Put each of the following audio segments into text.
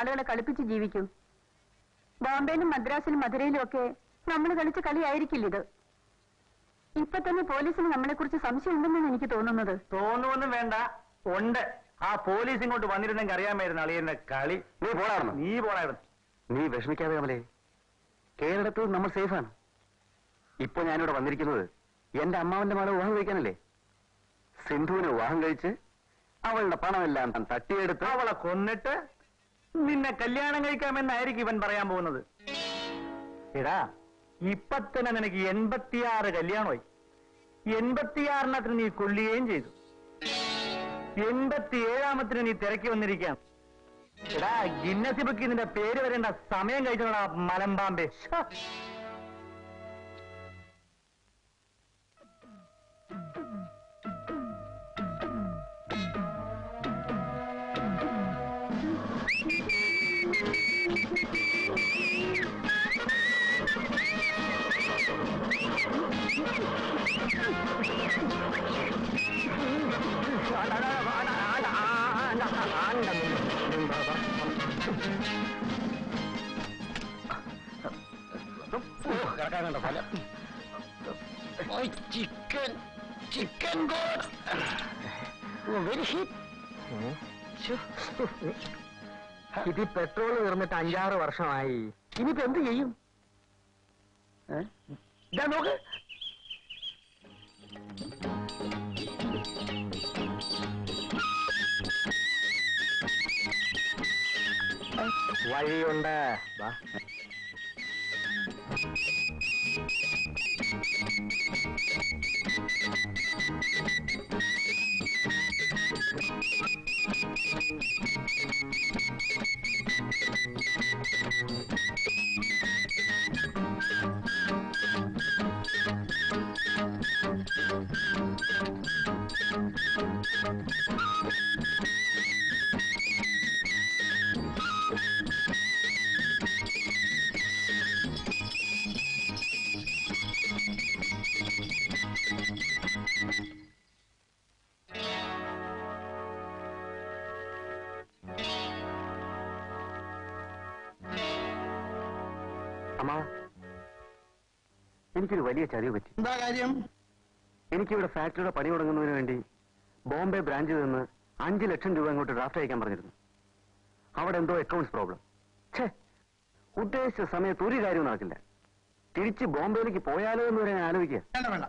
ആളുകളെ കളിപ്പിച്ച് ജീവിക്കൂ. ബോംബെയിലും മദ്രാസിലും മധുരയിലും ഒക്കെ നമ്മൾ കളിച്ച കളിയായിരിക്കില്ല ഇത്. ഇപ്പൊ തന്നെ പോലീസിന് നമ്മളെ കുറിച്ച് സംശയം ഉണ്ടെന്നാണ് എനിക്ക് തോന്നുന്നത്. തോന്നുവൊന്നും വേണ്ട, ഉണ്ട്. ആ പോലീസ് ഇങ്ങോട്ട് വന്നിരുന്നെങ്കിൽ അറിയാമായിരുന്നു അളിയന്റെ കളി. നീ പോടായിരുന്നു. നീ വിഷമിക്കാതെ കമലേ, കേരളത്തിൽ നമ്മൾ സേഫാണ്. ഇപ്പൊ ഞാനിവിടെ വന്നിരിക്കുന്നത് എന്റെ അമ്മാവന്റെ മകളെ വിവാഹം കഴിക്കാനല്ലേ. സിന്ധുവിനെ വിവാഹം കഴിച്ച് അവളുടെ പണമെല്ലാം താൻ തട്ടിയെടുത്ത് അവളെ കൊന്നിട്ട് നിന്നെ കല്യാണം കഴിക്കാമെന്നായിരിക്കും ഇവൻ പറയാൻ പോകുന്നത്. എടാ, ഇപ്പൊ തന്നെ നിനക്ക് 86 കല്യാണമായി. 86 നീ കൊല്ലുകയും ചെയ്തു. 87 നീ തിരക്കി വന്നിരിക്കാം. എടാ, ഗിന്നസ് ബുക്കിൽ നിന്റെ പേര് വരേണ്ട സമയം കഴിച്ചോടാ മലമ്പാമ്പേ. Chicken very hit. ഇത് പെട്രോൾ തീർന്നിട്ട് 5-6 വർഷമായി. ഇനിയിപ്പോ എന്ത് ചെയ്യും? നോക്ക്, വഴിയുണ്ട്. അമ്മ, എനിക്കൊരു വലിയ ചതിവ് പറ്റി. എന്താ കാര്യം? എനിക്കിവിടെ ഫാക്ടറിയുടെ പണി തുടങ്ങുന്നതിന് വേണ്ടി ബോംബെ ബ്രാഞ്ചിൽ നിന്ന് 5 ലക്ഷം രൂപ അങ്ങോട്ട് ഡ്രാഫ്റ്റ് അയക്കാൻ പറഞ്ഞിരുന്നു. അവിടെ എന്തോ അക്കൗണ്ട്സ് പ്രോബ്ലം. ഉദ്ദേശിച്ച സമയത്ത് ഒരു കാര്യവും നടക്കില്ല. തിരിച്ച് ബോംബെയിലേക്ക് പോയാലോ എന്ന് വരെ ഞാൻ ആലോചിക്കുക. വേണ്ട,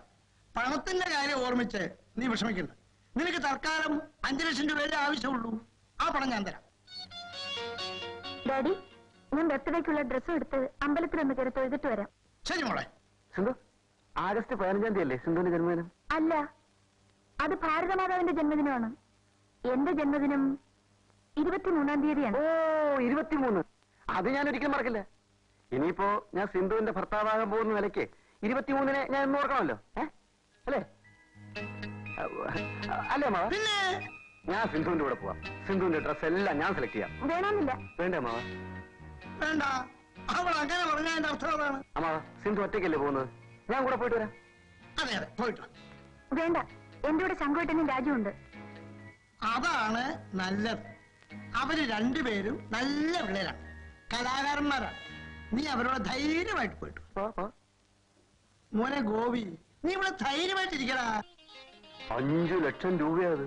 പണത്തിന്റെ കാര്യം ഓർമ്മിച്ച് നീ വിഷമിക്കണ്ട. നിനക്ക് തൽക്കാലം 5 ലക്ഷം രൂപയുടെ ആവശ്യമുള്ളൂ. ആ പണം ഞാൻ തരാം. ഡാഡി, ഞാൻ ബർത്ത്ഡേക്കുള്ള ഡ്രസ്സും എടുത്ത് അമ്പലത്തിലൊന്ന് കയറി തൊഴുതിട്ട് വരാം. ശരി മോളെ. സിന്ധു, ആഗസ്റ്റ് 15 തീയതി അല്ലേ സിന്ധുവിന്റെ ജന്മദിനം? അല്ല, അത് ഭാരതമാതാവിന്റെ ജന്മദിനമാണ്. എന്റെ ജന്മദിനം 23-ാം തീയതിയാണ്. ഓ, 23. അത് ഞാൻ ഒരിക്കലും മറക്കില്ല. ഇനിയിപ്പോ ഞാൻ സിന്ധുവിന്റെ ഭർത്താവാകാൻ പോകുന്ന നിലയ്ക്ക് 23-നെ ഞാൻ ഇന്ന് ഓർക്കണമല്ലോ. അല്ലേ അല്ലേ അമ്മാവ? പിന്നെ ഞാൻ സിന്ധുവിന്റെ കൂടെ പോവാം. സിന്ധുവിന്റെ ഡ്രസ് എല്ലാം ഞാൻ സെലക്ട് ചെയ്യാം. വേണമെന്നില്ല. വേണ്ടേ അമ്മാവ? വേണ്ട, അവൾ അങ്ങനെ പറഞ്ഞാൽ എന്റെ അർത്ഥം അതാണ്. അമ്മാവ, സിന്ധു ഒറ്റയ്ക്കല്ലേ പോകുന്നത്? ഞാൻ കൂടെ പോയിട്ട് വരാം. അതെ അതെ, പോയിട്ട് വേണ്ട, എന്റെ കൂടെ ശങ്കുവേട്ടനും രാജുവുണ്ട്. അതാണ് നല്ലത്. അവര് രണ്ടുപേരും നല്ല പിള്ളേരാണ്, കലാകാരന്മാരാണ്. നീ അവരോട് ധൈര്യമായിട്ട് പോയിട്ടു. മോനെ ഗോപി, നീ ഇവിടെ ധൈര്യമായിട്ടിരിക്കടാ. 5 ലക്ഷം രൂപയത്.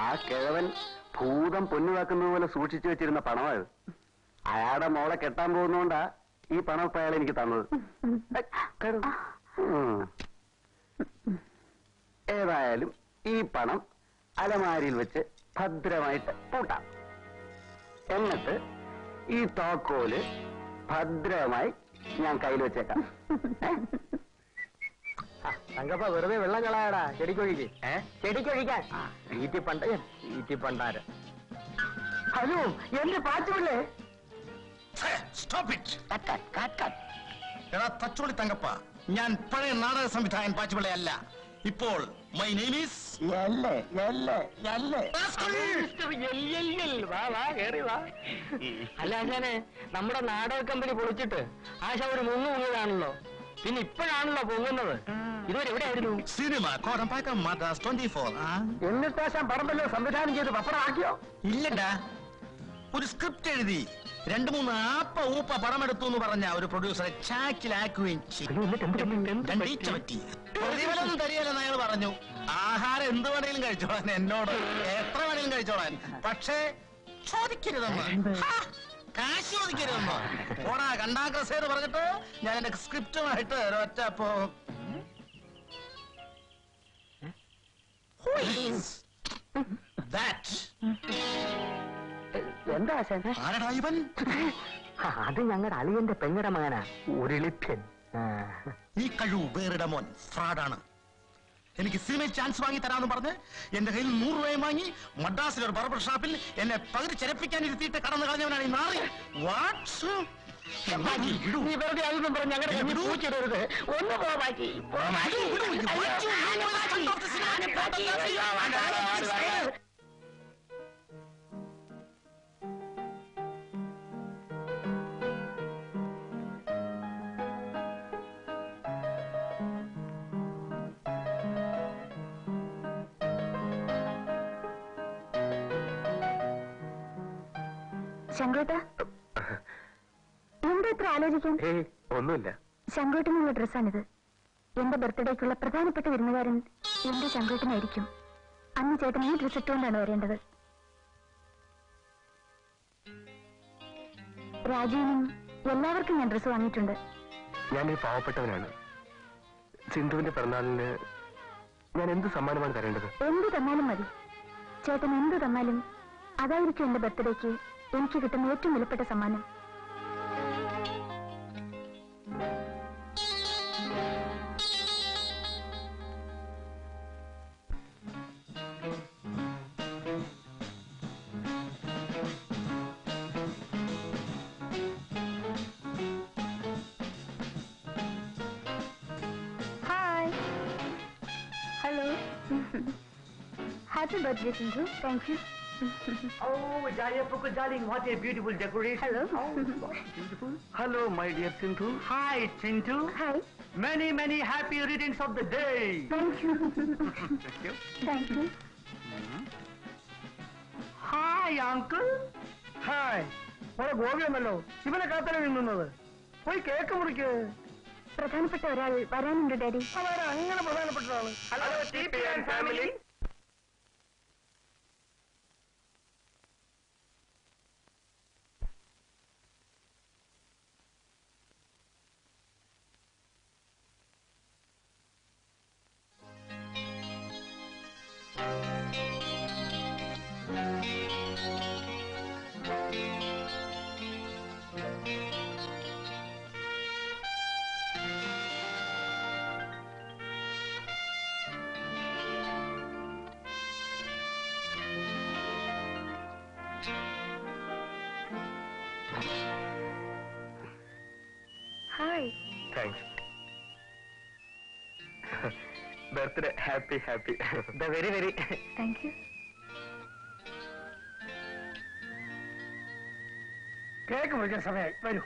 ആ കിഴവൻ ഭൂതം പൊന്നുവാക്കുന്നത് പോലെ സൂക്ഷിച്ചു വെച്ചിരുന്ന പണമായത്. അയാളുടെ മോളെ കെട്ടാൻ പോകുന്നോണ്ടാ ഈ പണം ഇപ്പൊ അയാൾ എനിക്ക് തന്നത്. ഏതായാലും ഈ പണം അലമാരിയിൽ വെച്ച് ഭദ്രമായിട്ട് പൂട്ടാം. എന്നിട്ട് ഈ താക്കോല് ഭദ്രമായി ഞാൻ കയ്യിൽ വെച്ചേക്കാം. തങ്കപ്പ, വെറുതെ വെള്ളം കളയാടാ. ചെടിക്കൊഴിക്ക്. ചെടിക്കൊഴിക്കാൻ ഈറ്റിപ്പണ്ടാര. ഹലോ, എന്റെ പാച്ചുപിള്ളേ. തച്ചോളി തങ്കപ്പ, ഞാൻ പഴയ നാടക സംവിധായകൻ പാച്ചുപിള്ളയല്ല. ഇപ്പോൾ മൈ നെയിം ഈസ് അല്ല ആശാനെ, നമ്മുടെ നാടക കമ്പനി പൊളിച്ചിട്ട് ആശ ഒരു മുങ്ങുമുങ്ങിയതാണല്ലോ. പിന്നെ ഇപ്പോഴാണല്ലോ പൊങ്ങുന്നത്. ഇതുവരെ എവിടെയായിരുന്നു? സിനിമ കോടമ്പാക്കം മദ്രാസ് 24. എന്നിട്ട് ആശാൻ പടം വല്ലോ സംവിധാനം ചെയ്ത് പപ്പടമാക്കിയോ? ഇല്ലടാ, ഒരു സ്ക്രിപ്റ്റ് എഴുതി 2-3 ആപ്പ ഊപ്പ പടമെടുത്തു എന്ന് പറഞ്ഞ ഒരു പ്രൊഡ്യൂസറെ ചാക്കിലാക്കുകയും പ്രതിഫലം തരികയെന്ന് അയാൾ പറഞ്ഞു. ആഹാരം എന്ത് വേണേലും കഴിച്ചോളാൻ, എന്നോട് എത്ര വേണേലും കഴിച്ചോളാൻ, പക്ഷേ ചോദിക്കരുതെന്ന്, കാശ് ചോദിക്കരുതെന്ന്. ഓടാ കണ്ടാക്രസേന്ന് പറഞ്ഞിട്ട് ഞാൻ എന്റെ സ്ക്രിപ്റ്റുമായിട്ട് ഒരൊറ്റ പോ. എന്താ ആരടാ ഇവൻ? അത് ഞങ്ങളുടെ അളിയന്റെ പെങ്ങടെ മകനാ, ഒരു ലിപ്യൻ. ഈ കഴിവ് വേറിട മോൻ ഫ്രോഡാണ്. എനിക്ക് സിനിമയിൽ ചാൻസ് വാങ്ങി തരാമെന്ന് പറഞ്ഞ് എന്റെ കയ്യിൽ 100 രൂപയും വാങ്ങി മദ്രാസിലെ ഒരു ബാർബർ ഷാപ്പിൽ എന്നെ പകുതി ചെലപ്പിക്കാൻ ഇരുത്തിയിട്ട് കടന്നു കളഞ്ഞവനാണ് ഈ നാറി. നീ വെറുതെ അതൊന്നും പറഞ്ഞ് ഞങ്ങളുടെ പൂച്ചിടരുത്. ഒന്ന് പോവാക്കി ശങ്കേട്ടാ, എന്താ ഇത്ര ആലോചിക്കാൻ? ഒന്നുമില്ല. ശങ്കേട്ടനുള്ള ഡ്രസ്സാണിത്. എന്റെ ബർത്ത്ഡേക്കുള്ള പ്രധാനപ്പെട്ട വിരുന്നുകാരൻ എന്റെ ശങ്കേട്ടനായിരിക്കും. അന്ന് ചേട്ടൻ ഈ ഡ്രസ് ഇട്ടുകൊണ്ടാണ് വരേണ്ടത്. രാജുവിനും എല്ലാവർക്കും ഞാൻ ഡ്രസ് വാങ്ങിയിട്ടുണ്ട്. ഞാനൊരു പാവപ്പെട്ടവനാണ്. സിന്ധുവിന്റെ പിറന്നാളിന് ഞാൻ എന്ത് സമ്മാനമാണ് തരേണ്ടത്? എന്ത് തന്നാലും മതി. ചേട്ടൻ എന്ത് തന്നാലും അതായിരിക്കും എന്റെ ബർത്ത്ഡേക്ക് എനിക്ക് കിട്ടുന്ന ഏറ്റവും വിലപ്പെട്ട സമ്മാനം. Hi, hello. Happy birthday Sindhu. Thank you. Oh, darling, what a beautiful decoration. Hello. Oh, beautiful. Hello, my dear Sindhu. Hi, Sindhu. Hi. Many happy returns of the day. Thank you. Thank you. Thank you. Hi, uncle. Hi. വളരെ ഗോപിയല്ലോ ഇവനെ കാത്തല നിന്നത്. പോയി cake മുറിക്ക്. പ്രധാനപ്പെട്ട ഒരാൾ വരാനുണ്ട് daddy. അവരെ അങ്ങനെ പ്രധാനപ്പെട്ട ആള്. Hello, TP and family. Hi. Thanks. Birthday happy. The very. Thank you. Cake മുറിക്കാൻ സമയമായി. വരൂ.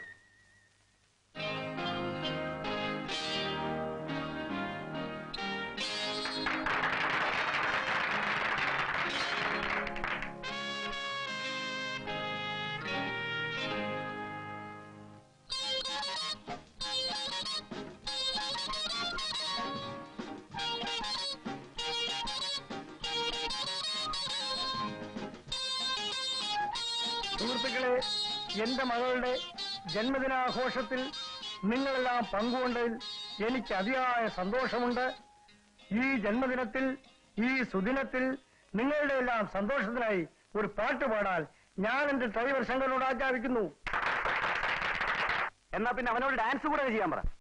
സുഹൃത്തുക്കളെ, എന്റെ മകളുടെ ജന്മദിനാഘോഷത്തിൽ നിങ്ങളെല്ലാം പങ്കുകൊണ്ടതിൽ എനിക്ക് അതിയായ സന്തോഷമുണ്ട്. ഈ ജന്മദിനത്തിൽ, ഈ സുദിനത്തിൽ നിങ്ങളുടെ എല്ലാം സന്തോഷത്തിനായി ഒരു പാട്ട് പാടാൻ ഞാൻ എന്റെ ഡ്രൈവർ ശങ്കരനോട് ആജ്ഞാപിക്കുന്നു. എന്നാ പിന്നെ അവനോട് ഡാൻസ് കൂടെ ചെയ്യാൻ പറ.